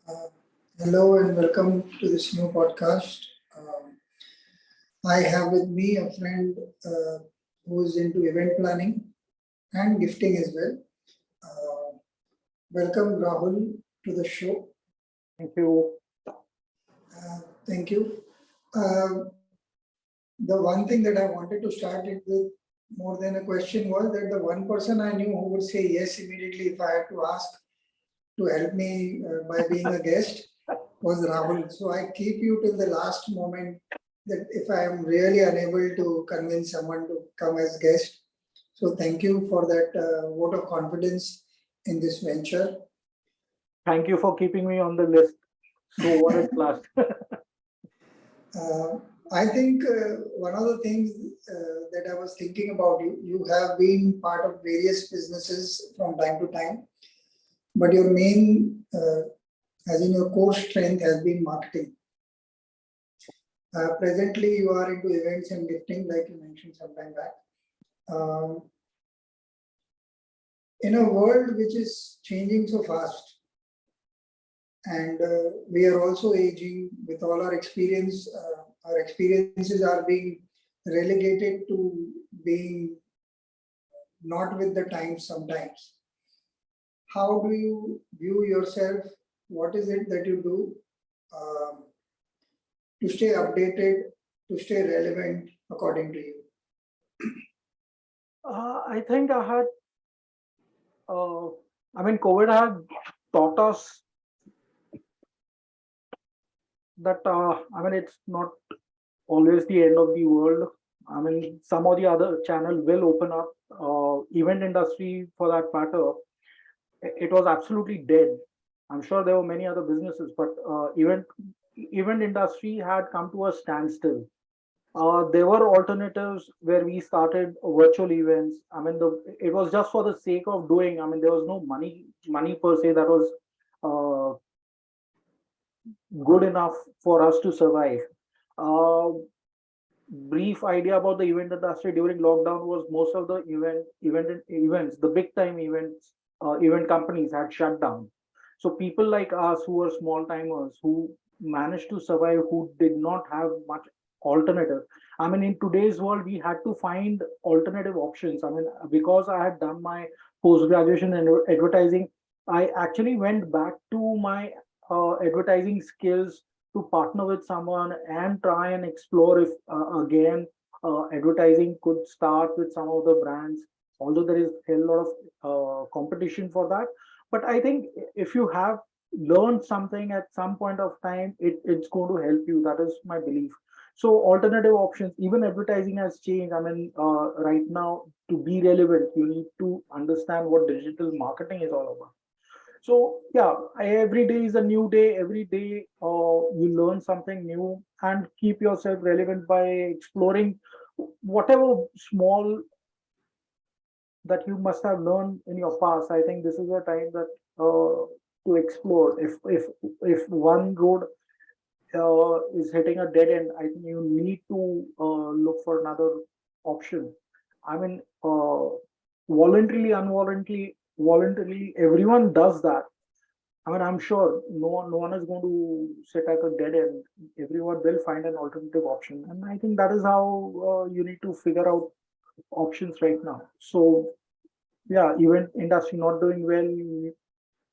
Uh, Hello and welcome to this new podcast. Um, I have with me a friend who is into event planning and gifting as well. Uh, Welcome, Rahul, to the show. Thank you. Thank you. Uh, the one thing that I wanted to start it with more than a question was that the one person I knew who would say yes immediately if I had to ask to help me by being a guest was Rahul. So I keep you till the last moment that if I am really unable to convince someone to come as guest. So thank you for that vote of confidence in this venture. Thank you for keeping me on the list. So what is last? Uh, I think one of the things that I was thinking about you, you have been part of various businesses from time to time, but your main, as in your core strength, has been marketing. Presently, you are into events and gifting, like you mentioned some time back. Um, in a world which is changing so fast, and we are also aging with all our experiences are being relegated to being not with the times sometimes. How do you view yourself? What is it that you do to stay updated, to stay relevant according to you? I think uh, COVID had taught us that, it's not always the end of the world. Some of the other channel will open up. Event industry, for that matter, it was absolutely dead. I'm sure there were many other businesses, but event industry had come to a standstill. There were alternatives where we started virtual events. It was just for the sake of doing. There was no money per se that was uh, good enough for us to survive. Uh, Brief idea about the event industry during lockdown was most of the events, the big time events, event companies had shut down. So people like us who were small timers who managed to survive, who did not have much alternative. In today's world, we had to find alternative options. Because I had done my post graduation in advertising, I actually went back to my advertising skills to partner with someone and try and explore if again advertising could start with some of the brands, although there is a lot of competition for that. But I think if you have learned something at some point of time, it's going to help you. That is my belief. So alternative options, even advertising has changed. Right now, to be relevant, you need to understand what digital marketing is all about. So yeah, every day is a new day. Every day you learn something new and keep yourself relevant by exploring whatever small that you must have learned in your past. I think this is a time that to explore. If one road is hitting a dead end, I think you need to look for another option. I mean, uh, voluntarily, everyone does that. I'm sure no one is going to sit at a dead end. Everyone will find an alternative option, and I think that is how you need to figure out options right now. So yeah, event industry not doing well, you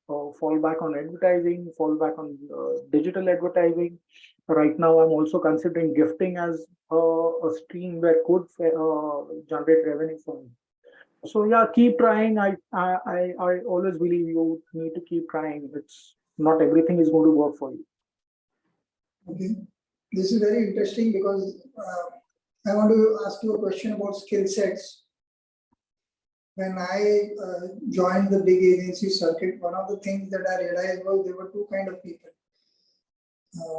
fall back on advertising, fall back on digital advertising. Right now, I'm also considering gifting as a stream where could generate revenue for me. So yeah, keep trying. I always believe you need to keep trying. It's not everything is going to work for you. Okay. This is very interesting because I want to ask you a question about skill sets. When I joined the big agency circuit, one of the things that I realized was there were two kind of people.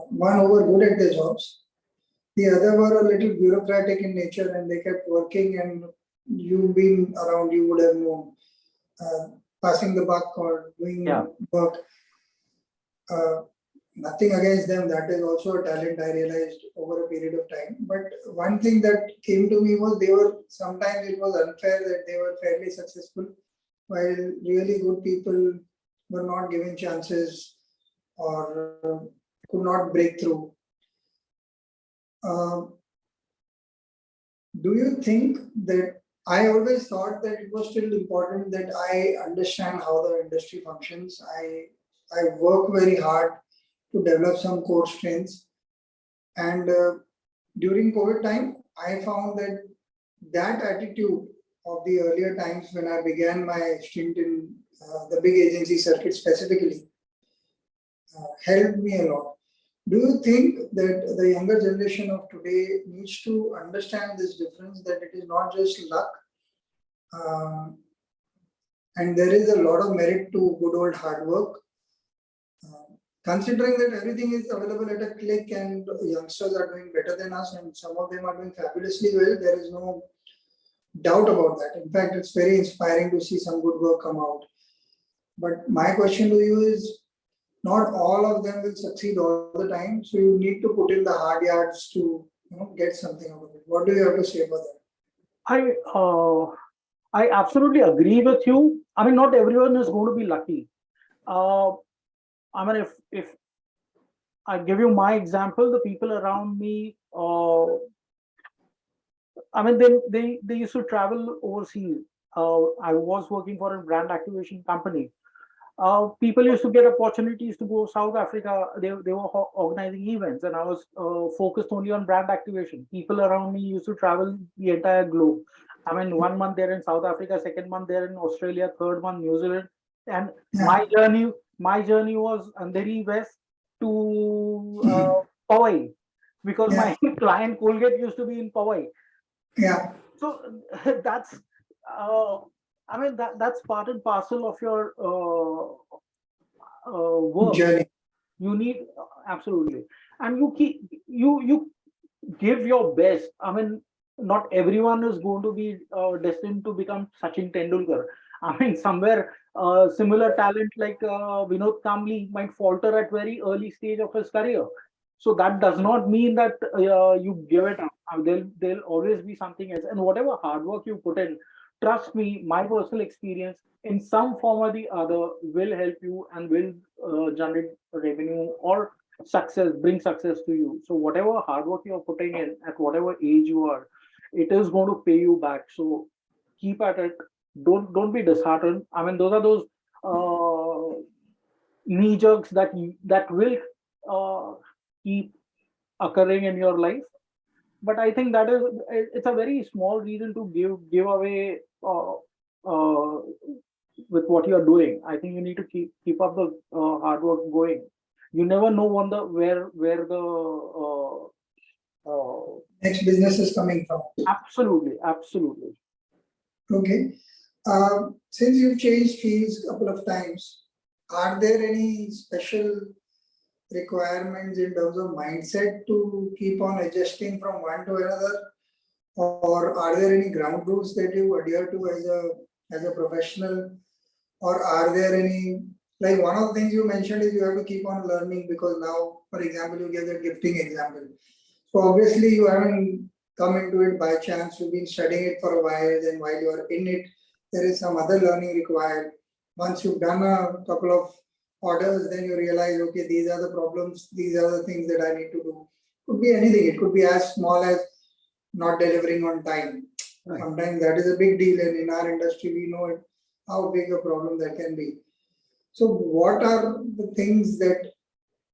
One who were good at their jobs, the other were a little bureaucratic in nature and they kept working, and you've been around, you would have known, uh, passing the buck or Yeah. doing work. Uh, Nothing against them, that is also a talent I realized over a period of time. But one thing that came to me was they were sometimes it was unfair that they were fairly successful while really good people were not given chances. or could not break through. Do you think that I always thought that it was still important that I understand how the industry functions. I work very hard to develop some core strengths, and during COVID time, I found that that attitude of the earlier times when I began my stint in the big agency circuit specifically helped me a lot. Do you think that the younger generation of today needs to understand this difference, that it is not just luck, uh, and there is a lot of merit to good old hard work? Uh, Considering that everything is available at a click and youngsters are doing better than us and some of them are doing fabulously well, there is no doubt about that. In fact, it's very inspiring to see some good work come out. But my question to you is, not all of them will succeed all the time. So you need to put in the hard yards to get something out of it. What do you have to say about that? I I absolutely agree with you. I mean, not everyone is going to be lucky. Uh, I mean, if I give you my example, the people around me, I mean, they used to travel overseas. I was working for a brand activation company. People used to get opportunities to go South Africa. They were organizing events, and I was focused only on brand activation. People around me used to travel the entire globe. I mean, 1 month they're in South Africa, second month they're in Australia, third month New Zealand, and Yeah, my journey was Andheri West to Powai, because yeah, my client Colgate used to be in Powai. yeah. So that's uh, I mean that's part and parcel of your work. Journey. You need absolutely, and you keep you give your best. I mean, not everyone is going to be destined to become Sachin Tendulkar. I mean, somewhere similar talent like Vinod Kamli might falter at very early stage of his career. So that does not mean that you give it up. There'll always be something else, and whatever hard work you put in, trust me, my personal experience in some form or the other will help you and will generate revenue or success, bring success to you. So whatever hard work you're putting in at whatever age you are, it is going to pay you back. So keep at it. Don't be disheartened. I mean, those are those knee jerks that will uh, keep occurring in your life. But I think that is it's a very small reason to give away uh, with what you are doing. I think you need to keep up the hard work going. You never know when the where the Next business is coming from. absolutely. Okay. Since you've changed fields a couple of times, are there any special requirements in terms of mindset to keep on adjusting from one to another? Or are there any ground rules that you adhere to as a professional? Or are there any, like one of the things you mentioned is you have to keep on learning because now, for example, you gave the gifting example. So obviously you haven't come into it by chance, you've been studying it for a while, then while you are in it, there is some other learning required. Once you've done a couple of orders, then you realize, okay, these are the problems, these are the things that I need to do. Could be anything, it could be as small as not delivering on time. Right. Sometimes that is a big deal, and in our industry, we know it, how big a problem that can be. So, what are the things that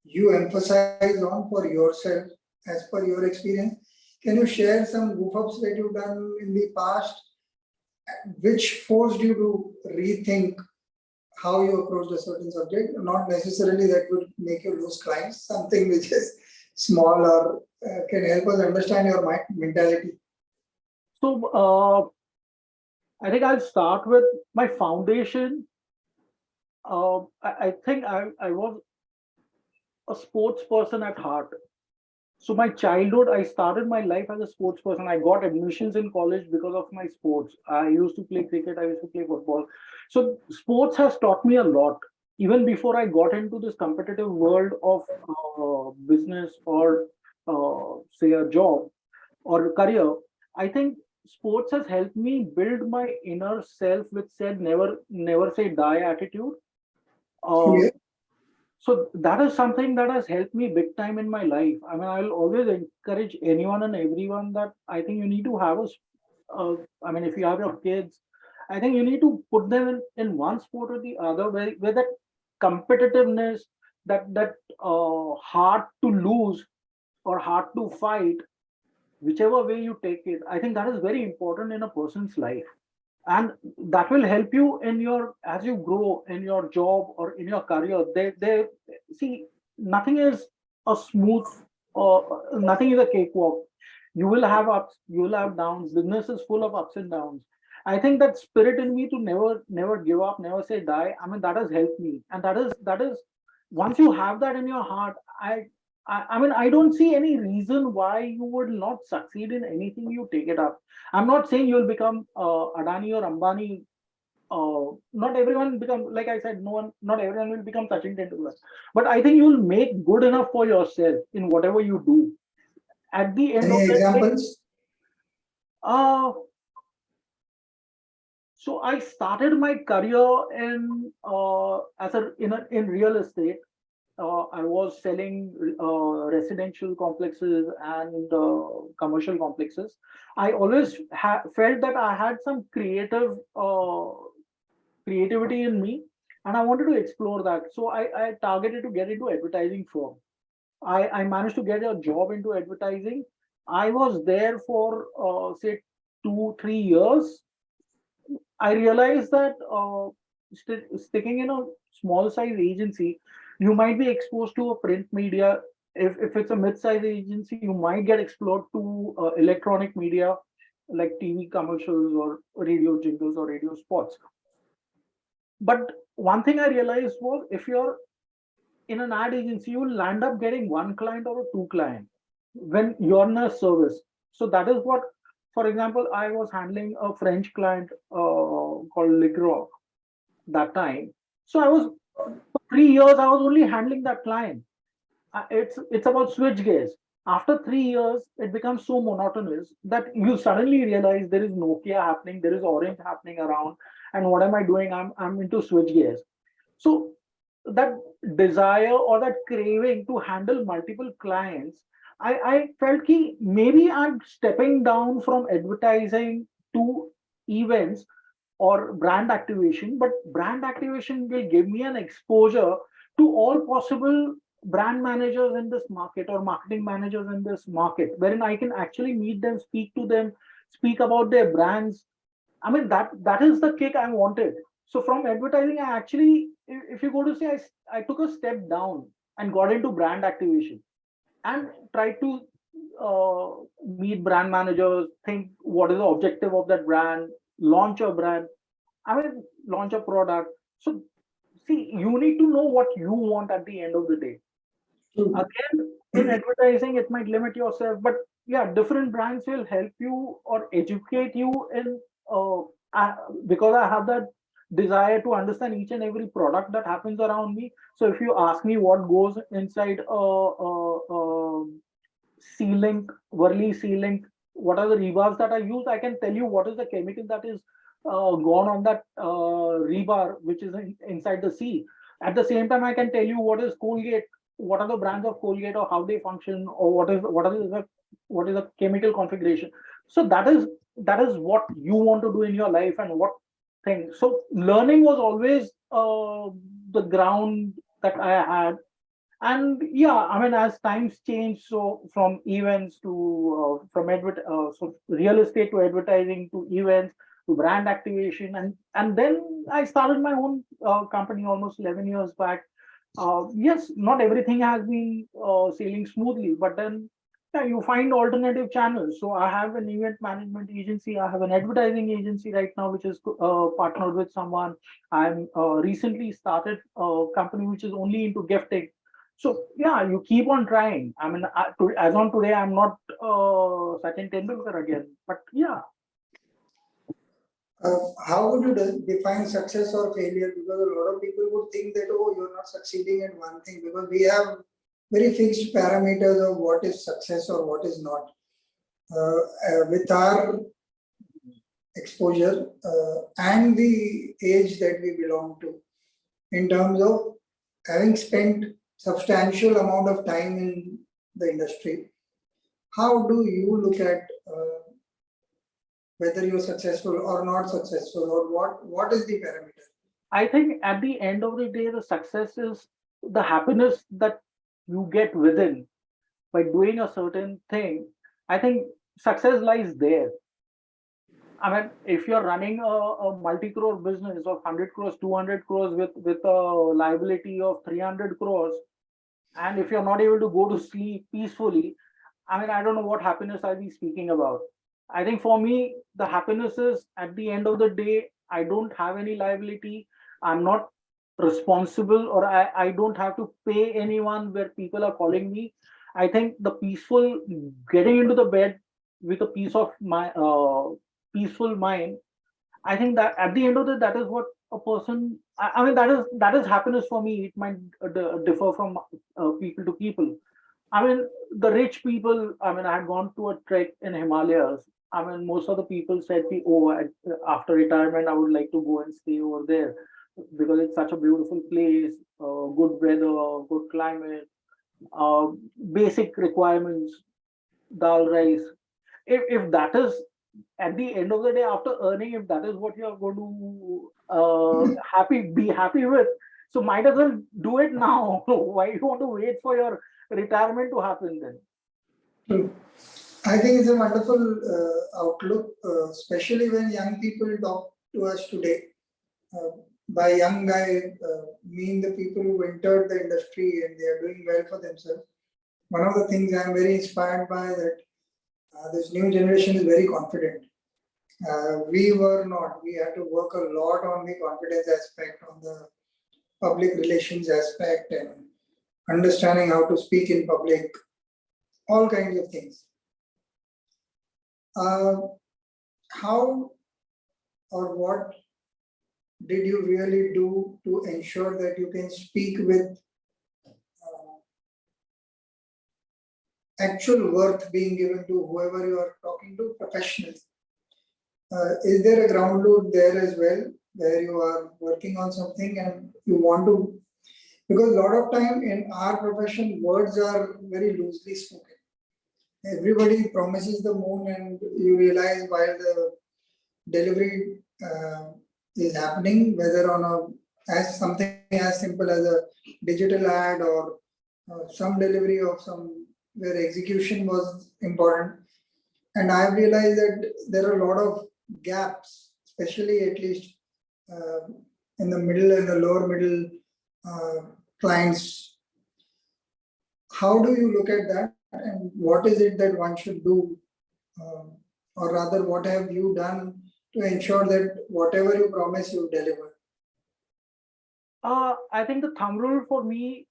you emphasize on for yourself as per your experience? Can you share some goof ups that you've done in the past, which forced you to rethink how you approach a certain subject? Not necessarily that would make you lose clients, something which is small or can help us understand your mentality. So I think I'll start with my foundation. I think I was a sports person at heart. So my childhood, I started my life as a sports person. I got admissions in college because of my sports. I used to play cricket. I used to play football. So sports has taught me a lot. Even before I got into this competitive world of business or say a job or a career, I think sports has helped me build my inner self, which said never say die attitude. Uh, Okay. So that is something that has helped me big time in my life. I mean, I'll always encourage anyone and everyone that I think you need to have I mean, if you have your kids, I think you need to put them in one sport or the other where that competitiveness, that hard to lose or hard to fight, whichever way you take it, I think that is very important in a person's life. And that will help you in your, as you grow in your job or in your career. They see, nothing is a smooth, nothing is a cakewalk. You will have ups, you will have downs. Business is full of ups and downs. I think that spirit in me to never give up, never say die, I mean, that has helped me. And that is once you have that in your heart, I mean, I don't see any reason why you would not succeed in anything you take it up. I'm not saying you'll become Adani or Ambani. Not everyone become, like I said, no one, not everyone will become Sachin Tendulkar. But I think you'll make good enough for yourself in whatever you do. At the end of Any the day, examples? uh, so I started my career in in real estate. I was selling residential complexes and commercial complexes. I always felt that I had some creativity in me, and I wanted to explore that. So I targeted to get into advertising firm. I managed to get a job into advertising. I was there for say 2 3 years. I realized that sticking in a small size agency, you might be exposed to a print media. If it's a mid-size agency, you might get explored to electronic media like TV commercials or radio jingles or radio spots. But one thing I realized was if you're in an ad agency, you will land up getting one client or two client when you're in a service. So that is what, for example, I was handling a French client called Ligro that time. So I was for 3 years, I was only handling that client. It's about switch gears. After 3 years, it becomes so monotonous that you suddenly realize there is Nokia happening, there is Orange happening around, and what am I doing? I'm into switch gears. So that desire or that craving to handle multiple clients, I felt ki maybe I'm stepping down from advertising to events or brand activation, but brand activation will give me an exposure to all possible brand managers in this market or marketing managers in this market, wherein I can actually meet them, speak to them, speak about their brands. I mean, that is the kick I wanted. So from advertising, I actually, if you go to say, I took a step down and got into brand activation and tried to meet brand managers, think what is the objective of that brand, launch a brand, I mean, launch a product. So see, you need to know what you want at the end of the day. True. Again, in advertising, it might limit yourself, but yeah, different brands will help you or educate you in uh, I, because I have that desire to understand each and every product that happens around me. So if you ask me what goes inside sealant, Worley sealant, what are the rebars that I use, I can tell you what is the chemical that is gone on that rebar, which is inside the sea. At the same time, I can tell you what is Colgate, what are the brands of Colgate or how they function, or what is the chemical configuration. So that is what you want to do in your life and what thing. So learning was always the ground that I had. And yeah, I mean, as times change, so from events to so real estate to advertising to events to brand activation, and then I started my own company almost 11 years back. Yes, not everything has been sailing smoothly, but then yeah, you find alternative channels. So I have an event management agency, I have an advertising agency right now, which is partnered with someone. I'm recently started a company which is only into gifting. So yeah, you keep on trying. I mean, as on today, I'm not Sachin Tendulkar again, but yeah. How would you define success or failure? Because a lot of people would think that, oh, you're not succeeding at one thing, because we have very fixed parameters of what is success or what is not. With our exposure and the age that we belong to, in terms of having spent substantial amount of time in the industry, how do you look at whether you're successful or not successful, or what is the parameter? I think at the end of the day, the success is the happiness that you get within by doing a certain thing. I think success lies there. I mean, if you're running a multi-crore business of 100 crores, 200 crores with a liability of 300 crores, and if you're not able to go to sleep peacefully, I mean, I don't know what happiness I'll be speaking about. I think for me, the happiness is at the end of the day, I don't have any liability. I'm not responsible, or I don't have to pay anyone where people are calling me. I think the peaceful getting into the bed with a peaceful mind. I think that at the end of the day, that is what a person. I mean, that is happiness for me. It might differ from people to people. I mean, the rich people. I mean, I had gone to a trek in Himalayas. I mean, most of the people said, "Oh, after retirement, I would like to go and stay over there because it's such a beautiful place, good weather, good climate, uh, basic requirements, dal rice." If that is at the end of the day, after earning, if that is what you're going to be happy with, so might as well do it now. Why you want to wait for your retirement to happen then? True. I think it's a wonderful outlook, especially when young people talk to us today. Uh, by young, I mean the people who entered the industry and they are doing well for themselves. One of the things I'm very inspired by that this new generation is very confident. We were not. We had to work a lot on the confidence aspect, on the public relations aspect, and understanding how to speak in public, all kinds of things. Uh, how or what did you really do to ensure that you can speak with actual worth being given to whoever you are talking to professionals? Is there a ground loop there as well where you are working on something and you want to? Because a lot of time in our profession, words are very loosely spoken. Everybody promises the moon, and you realize while the delivery is happening, whether on as something as simple as a digital ad or some delivery of some where execution was important. And I've realized that there are a lot of gaps, especially at least uh, in the middle and the lower middle uh, clients. How do you look at that, and what is it that one should do, um, or rather, what have you done to ensure that whatever you promise, you deliver? I think the thumb rule for me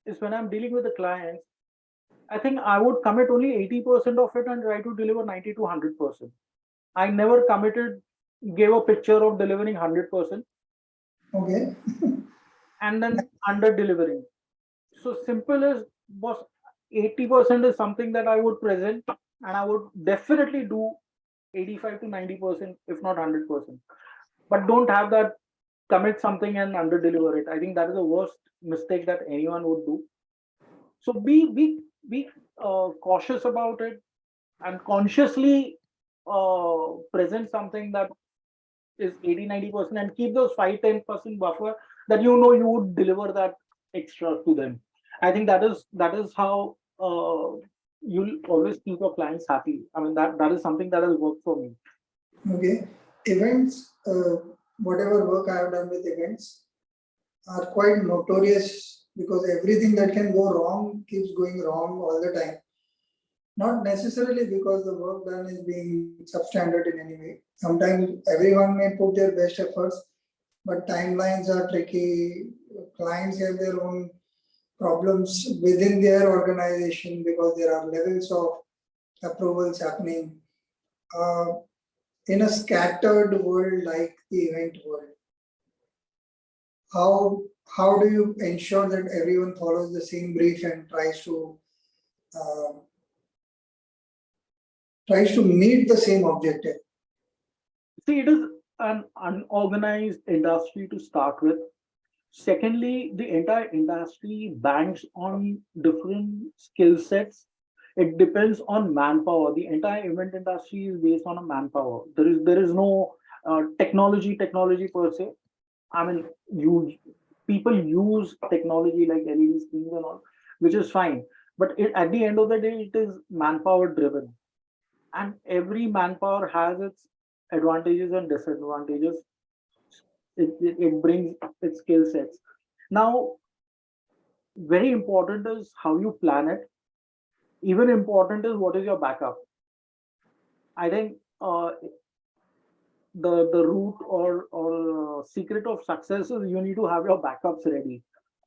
is when I'm dealing with the clients, I think I would commit only 80% of it and try to deliver 90 to 100%. I never committed, gave a picture of delivering 100% Okay. and then under delivering. So simple as was 80% is something that I would present, and I would definitely do 85 to 90%, if not 100%. But don't have that commit something and under deliver it. I think that is the worst mistake that anyone would do. So be cautious about it and consciously present something that is 80-90% and keep those 5-10% buffer that you would deliver that extra to them. I think that is how you'll always keep your clients happy. I mean, that is something that has worked for me. Okay. Events, whatever work I have done with events, are quite notorious because everything that can go wrong keeps going wrong all the time. Not necessarily because the work done is being substandard in any way. Sometimes everyone may put their best efforts, but timelines are tricky. Clients have their own problems within their organization because there are levels of approvals happening. Uh, in a scattered world like the event world, how how do you ensure that everyone follows the same brief and uh, tries to meet the same objective? See, it is an unorganized industry to start with. Secondly, the entire industry banks on different skill sets. It depends on manpower. The entire event industry is based on a manpower. There is no technology per se. I mean, you people use technology like LED screens and all, which is fine. But at the end of the day, it is manpower driven, and every manpower has its advantages and disadvantages. It brings its skill sets. Now, very important is how you plan it. Even important is what is your backup. I think the root or secret of success is you need to have your backups ready.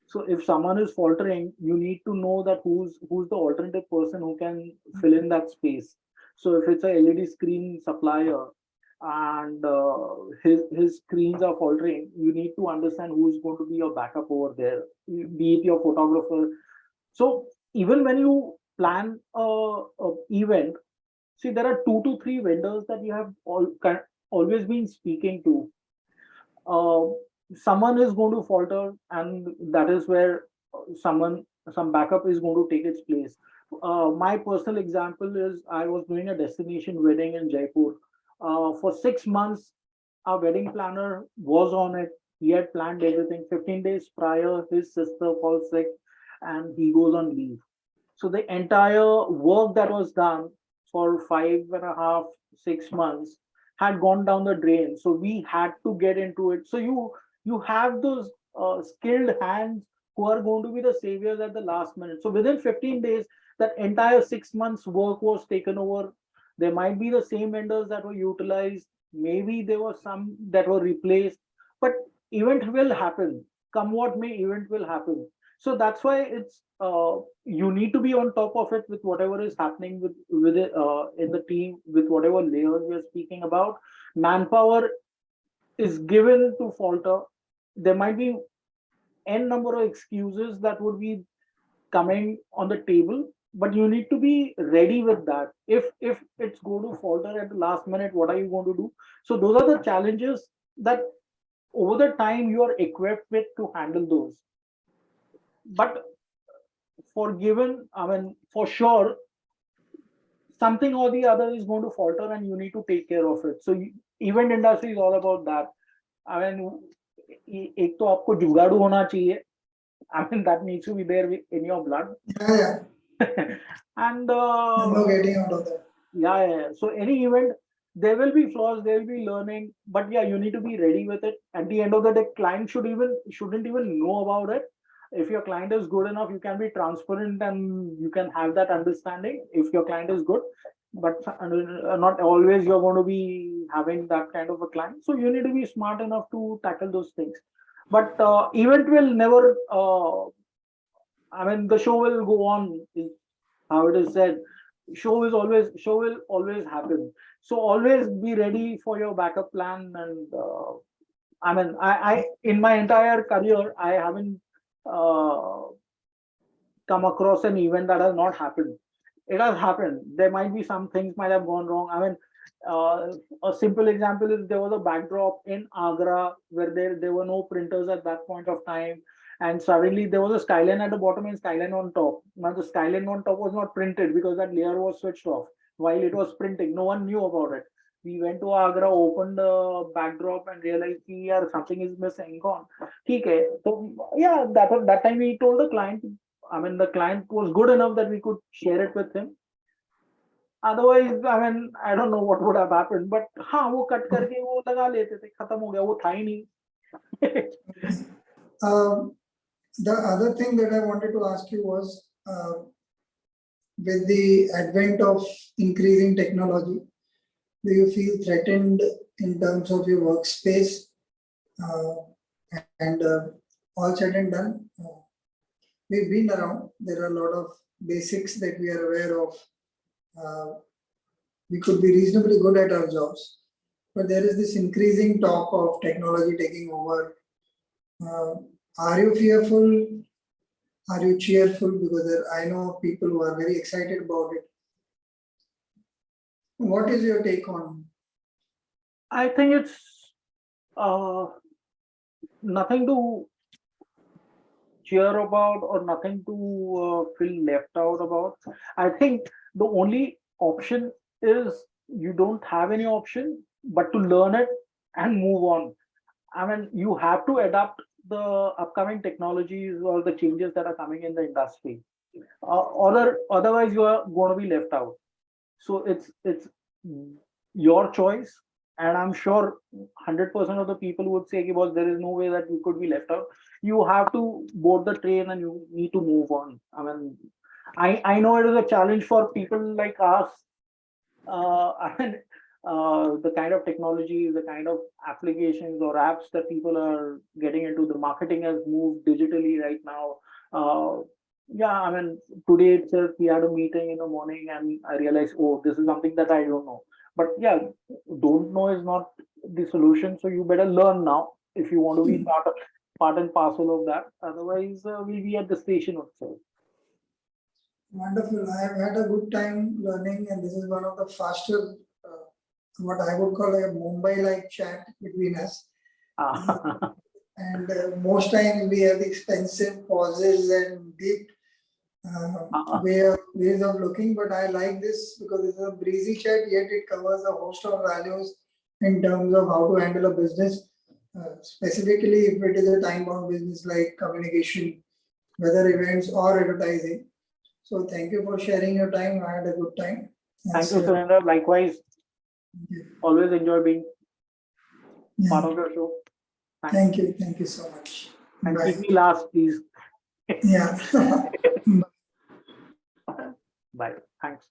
So if someone is faltering, you need to know that who's the alternative person who can fill in that space. So if it's a LED screen supplier and his screens are faltering, you need to understand who's going to be your backup over there, be it your photographer. So even when you plan a event, see, there are 2 to 3 vendors that you have always been speaking to. uh, Someone is going to falter, and that is where some backup is going to take its place. My personal example is I was doing a destination wedding in Jaipur. For 6 months, our wedding planner was on it. He had planned everything. 15 days prior, his sister falls sick and he goes on leave. So the entire work that was done for 5.5, 6 months had gone down the drain. So we had to get into it. So you have those skilled hands who are going to be the saviors at the last minute. So within 15 days, that entire 6 months work was taken over. There might be the same vendors that were utilized. Maybe there were some that were replaced, but event will happen. Come what may, event will happen. So that's why it's you need to be on top of it with whatever is happening with it, in the team, with whatever layers we are speaking about. Manpower is given to falter. There might be n number of excuses that would be coming on the table, but you need to be ready with that. If it's going to falter at the last minute, what are you going to do? So those are the challenges that over the time you are equipped with to handle those. But for given, I mean, for sure, something or the other is going to falter and you need to take care of it. So event industry is all about that. I mean, एक तो आपको जुगाड़ू होना चाहिए. I mean, that needs to be there in your blood. Yeah, And no getting out of that. yeah. So any event, there will be flaws, there will be learning, but yeah, you need to be ready with it. At the end of the day, client shouldn't even know about it. If your client is good enough, you can be transparent and you can have that understanding if your client is good. But not always you're going to be having that kind of a client. So you need to be smart enough to tackle those things. But event will never. I mean, the show will go on. Is how it is said. Show will always happen. So always be ready for your backup plan. And I mean, I in my entire career, I haven't uh, come across an event that has not happened. It has happened. There might be some things might have gone wrong. I mean, uh, a simple example is there was a backdrop in Agra where there were no printers at that point of time, and suddenly there was a skyline at the bottom and skyline on top. Now the skyline on top was not printed because that layer was switched off while it was printing. No one knew about it. We went to Agra, opened the backdrop, and realized, yeah, something is missing. Gone. Okay. So yeah, that time we told the client. I mean, the client was good enough that we could share it with him. Otherwise, I mean, I don't know what would have happened. But हाँ वो cut करके वो लगा लेते थे, खत्म हो गया, वो था ही नहीं. Um, the other thing that I wanted to ask you was, with the advent of increasing technology, do you feel threatened in terms of your workspace? Uh, and all said and done, we've been around. There are a lot of basics that we are aware of. We could be reasonably good at our jobs, but there is this increasing talk of technology taking over. Uh, are you fearful? Are you cheerful? Because I know people who are very excited about it. What is your take on? I think it's uh, nothing to cheer about or nothing to feel left out about. I think the only option is you don't have any option but to learn it and move on. I mean, you have to adapt the upcoming technologies or the changes that are coming in the industry. Otherwise, you are going to be left out. So it's your choice, and I'm sure 100% of the people would say, "Boss, there is no way that you could be left out. You have to board the train and you need to move on." I mean, I know it is a challenge for people like us. I mean, the kind of technologies, the kind of applications or apps that people are getting into, the marketing has moved digitally right now. Yeah, I mean, today itself we had a meeting in the morning and I realized, oh, this is something that I don't know. But yeah, don't know is not the solution. So you better learn now if you want to be part and parcel of that. Otherwise, we'll be at the station itself. Wonderful. I have had a good time learning, and this is one of the faster, what I would call a Mumbai-like chat between us. And most times we have expensive pauses and deep ways of looking, but I like this because it's a breezy chat, yet it covers a host of values in terms of how to handle a business, specifically if it is a time-bound business like communication, whether events or advertising. So thank you for sharing your time. I had a good time. Thank you, Surendra. Likewise, always enjoy being part of your show. Thank you. Thank you so much. And Bye. keep me last, please. Yeah. Bye. Thanks.